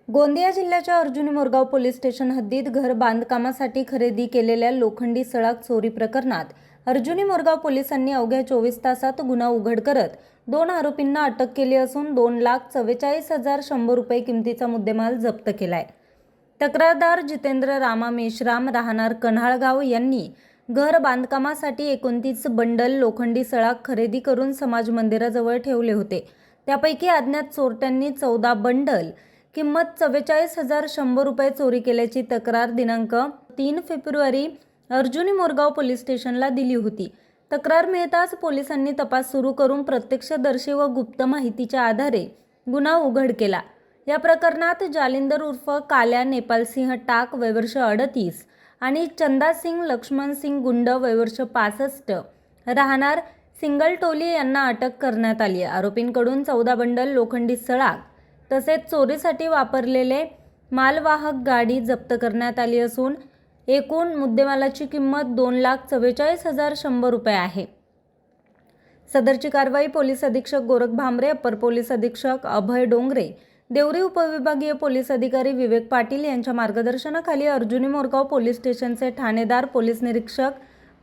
गोंदिया जिल्ह्याच्या Arjuni Morgaon police station हद्दीत घर बांधकामासाठी खरेदी केलेल्या लोखंडी सळाख चोरी प्रकरणात अर्जुनी मोरगाव पोलिसांनी अवघ्या 24 तासात गुन्हा उघड करत 2 आरोपींना अटक केली असून 2,44,100 रुपये किमतीचा मुद्देमाल जप्त केलाय। तक्रारदार जितेंद्र रामा मेश्राम राहणार कन्हाळगाव यांनी घर बांधकामासाठी 29 बंडल लोखंडी सळाख खरेदी करून समाज मंदिराजवळ ठेवले होते। त्यापैकी अज्ञात चोरट्यांनी 14 बंडल किंमत 44,100 रुपये चोरी केल्याची तक्रार दिनांक 3 फेब्रुवारी अर्जुनी मोरगाव पोलीस स्टेशनला दिली होती। तक्रार मिळताच पोलिसांनी तपास सुरू करून प्रत्यक्षदर्शी व गुप्त माहितीच्या आधारे गुन्हा उघड केला। या प्रकरणात जालिंदर उर्फ काल्या नेपालसिंह टाक वयवर्ष 38 आणि चंदासिंग लक्ष्मणसिंग गुंड वयवर्ष 65 राहणार सिंगलटोली यांना अटक करण्यात आली। आरोपींकडून 14 बंडल लोखंडी सळाख तसेच चोरीसाठी वापरलेले मालवाहक गाडी जप्त करण्यात आली असून एकूण मुद्देमालाची किंमत 2,44,100 रुपये आहे। सदरची कारवाई पोलीस अधीक्षक गोरख भामरे, अप्पर पोलीस अधीक्षक अभय डोंगरे, देवरी उपविभागीय पोलीस अधिकारी विवेक पाटील यांच्या मार्गदर्शनाखाली अर्जुनी मोरगाव पोलीस स्टेशनचे ठाणेदार पोलीस निरीक्षक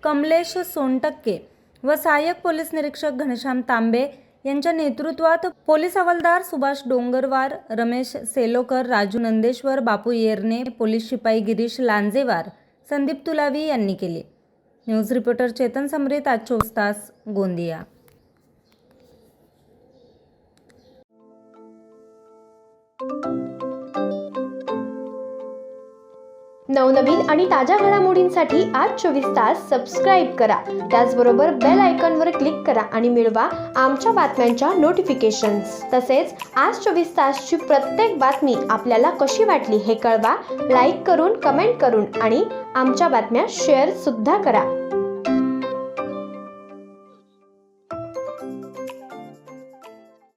कमलेश सोनटक्के व सहाय्यक पोलीस निरीक्षक घनश्याम तांबे यांच्या नेतृत्वात पोलीस हवालदार सुभाष डोंगरवार, रमेश सेलोकर, राजू नंदेश्वर, बापू येरने, पोलीस शिपाई गिरीश लांजेवार, संदीप तुलावी यांनी केले। न्यूज रिपोर्टर चेतन समरीत, आज 24 तास, गोंदिया। नवनवीन आणि ताज्या घडामोडींसाठी आज 24 तास सबस्क्राईब करा। त्याचबरोबर बेल आयकॉनवर क्लिक करा आणि मिळवा आमच्या बातम्यांच्या नोटिफिकेशन्स। तसेच आज 24 तासची प्रत्येक बातमी आपल्याला कशी वाटली हे कळवा, लाईक करून, कमेंट करून आणि आमच्या बातम्या शेअर सुद्धा करा।